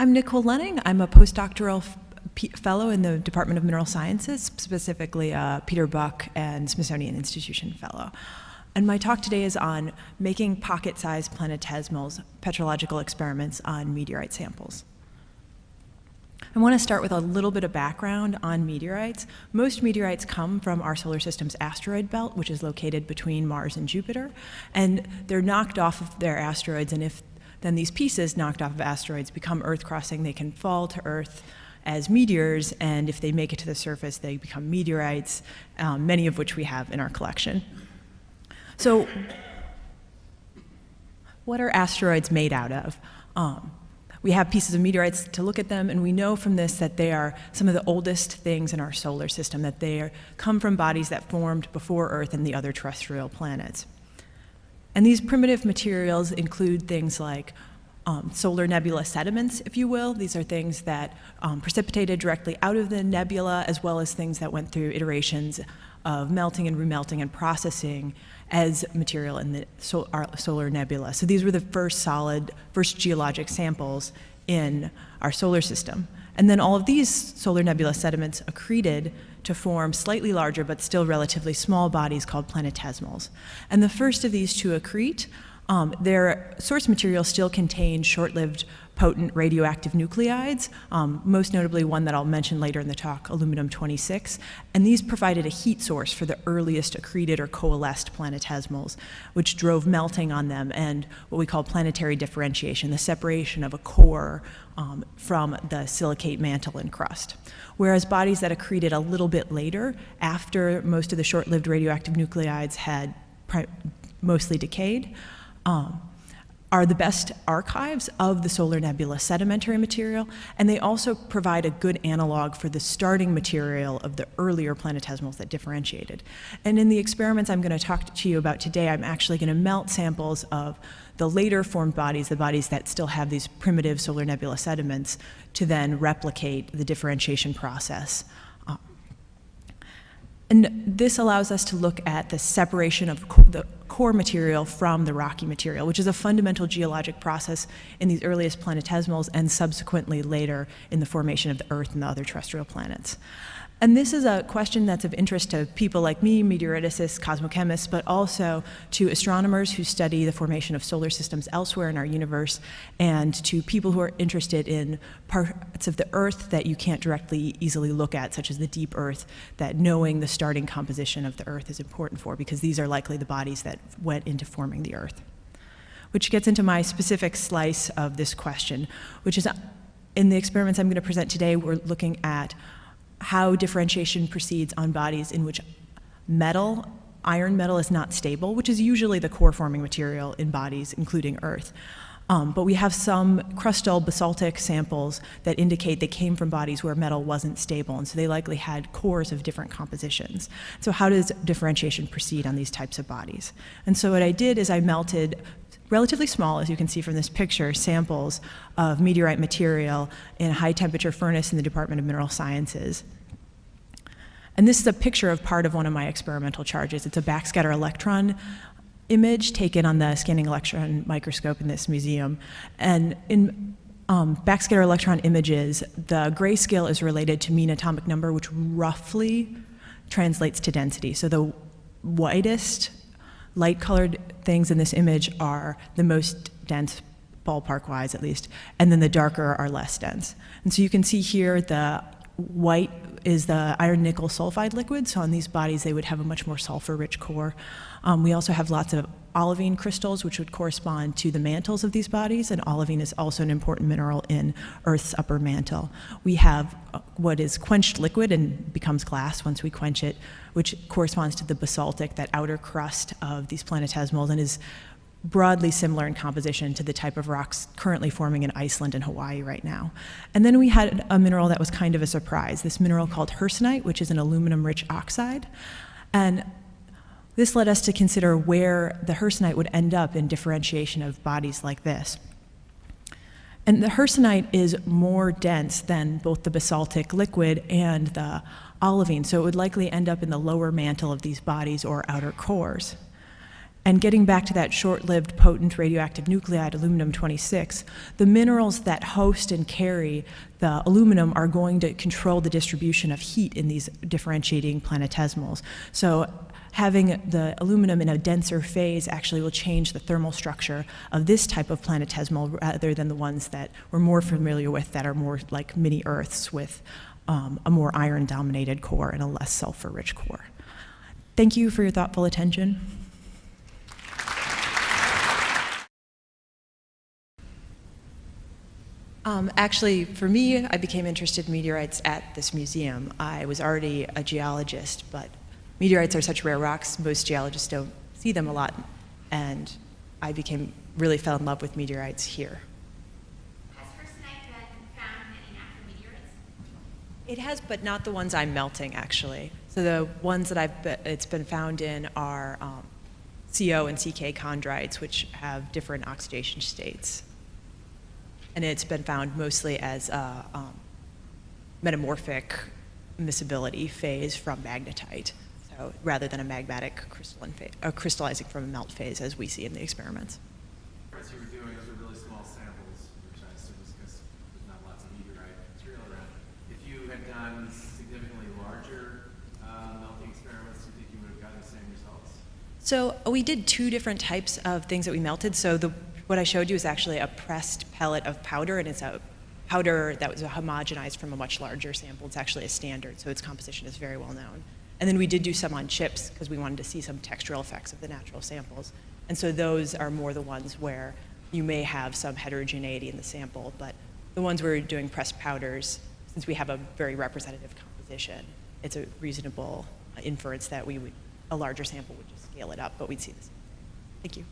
I'm Nicole Lunning. I'm a postdoctoral fellow in the Department of Mineral Sciences, specifically a Peter Buck and Smithsonian Institution fellow. And my talk today is on making pocket-sized planetesimals, petrological experiments on meteorite samples. I want to start with a little bit of background on meteorites. Most meteorites come from our solar system's asteroid belt, which is located between Mars and Jupiter, and they're knocked off of their asteroids, and if then these pieces knocked off of asteroids become Earth-crossing, they can fall to Earth as meteors, and if they make it to the surface, they become meteorites, many of which we have in our collection. So what are asteroids made out of? We have pieces of meteorites to look at them, and we know from this that they are some of the oldest things in our solar system, that they come from bodies that formed before Earth and the other terrestrial planets. And these primitive materials include things like solar nebula sediments, if you will. These are things that precipitated directly out of the nebula, as well as things that went through iterations of melting and remelting and processing as material in the solar nebula. So these were the first geologic samples in our solar system. And then all of these solar nebula sediments accreted to form slightly larger but still relatively small bodies called planetesimals. And the first of these to accrete, their source material still contained short-lived potent radioactive nuclides, most notably one that I'll mention later in the talk, aluminum-26, and these provided a heat source for the earliest accreted or coalesced planetesimals, which drove melting on them and what we call planetary differentiation, the separation of a core from the silicate mantle and crust. Whereas bodies that accreted a little bit later, after most of the short-lived radioactive nuclides had mostly decayed, are the best archives of the solar nebula sedimentary material, and they also provide a good analog for the starting material of the earlier planetesimals that differentiated. And in the experiments I'm going to talk to you about today, I'm actually going to melt samples of the later formed bodies, the bodies that still have these primitive solar nebula sediments, to then replicate the differentiation process. And this allows us to look at the separation of the core material from the rocky material, which is a fundamental geologic process in these earliest planetesimals and subsequently later in the formation of the Earth and the other terrestrial planets. And this is a question that's of interest to people like me, meteoriticists, cosmochemists, but also to astronomers who study the formation of solar systems elsewhere in our universe, and to people who are interested in parts of the Earth that you can't directly easily look at, such as the deep Earth, that knowing the starting composition of the Earth is important for, because these are likely the bodies that went into forming the Earth. Which gets into my specific slice of this question, which is in the experiments I'm going to present today, we're looking at how differentiation proceeds on bodies in which iron metal is not stable, which is usually the core forming material in bodies, including Earth. But we have some crustal basaltic samples that indicate they came from bodies where metal wasn't stable, and so they likely had cores of different compositions. So how does differentiation proceed on these types of bodies? And so what I did is I melted relatively small, as you can see from this picture, samples of meteorite material in a high temperature furnace in the Department of Mineral Sciences. And this is a picture of part of one of my experimental charges. It's a backscatter electron image taken on the scanning electron microscope in this museum. And in backscatter electron images, the grayscale is related to mean atomic number, which roughly translates to density. So the whitest light-colored things in this image are the most dense, ballpark-wise at least, and then the darker are less dense. And so you can see here the white is the iron-nickel sulfide liquid, so on these bodies they would have a much more sulfur-rich core. We also have lots of olivine crystals, which would correspond to the mantles of these bodies, and olivine is also an important mineral in Earth's upper mantle. We have what is quenched liquid and becomes glass once we quench it, which corresponds to the basaltic, that outer crust of these planetesimals, and is broadly similar in composition to the type of rocks currently forming in Iceland and Hawaii right now. And then we had a mineral that was kind of a surprise, this mineral called hercynite, which is an aluminum-rich oxide. And this led us to consider where the hercynite would end up in differentiation of bodies like this. And the hercynite is more dense than both the basaltic liquid and the olivine, so it would likely end up in the lower mantle of these bodies or outer cores. And getting back to that short-lived potent radioactive nuclide, aluminum-26, the minerals that host and carry the aluminum are going to control the distribution of heat in these differentiating planetesimals. So having the aluminum in a denser phase actually will change the thermal structure of this type of planetesimal rather than the ones that we're more familiar with that are more like mini-Earths with a more iron-dominated core and a less sulfur-rich core. Thank you for your thoughtful attention. Actually, for me, I became interested in meteorites at this museum. I was already a geologist, but meteorites are such rare rocks, most geologists don't see them a lot, and I really fell in love with meteorites here. Has Hersenite been found in any natural meteorites? It has, but not the ones I'm melting, actually. So the ones that it's been found in are CO and CK chondrites, which have different oxidation states. And it's been found mostly as a metamorphic miscibility phase from magnetite, so rather than a magmatic crystalline phase, crystallizing from a melt phase as we see in the experiments. What you were doing, those are really small samples, which I assume is because there's not lots of meteorite material around. If you had done significantly larger melting experiments, do you think you would have gotten the same results? So we did two different types of things that we melted. So what I showed you is actually a pressed pellet of powder, and it's a powder that was homogenized from a much larger sample. It's actually a standard, so its composition is very well known. And then we did do some on chips because we wanted to see some textural effects of the natural samples. And so those are more the ones where you may have some heterogeneity in the sample, but the ones where we're doing pressed powders, since we have a very representative composition, it's a reasonable inference that a larger sample would just scale it up, but we'd see this. Thank you.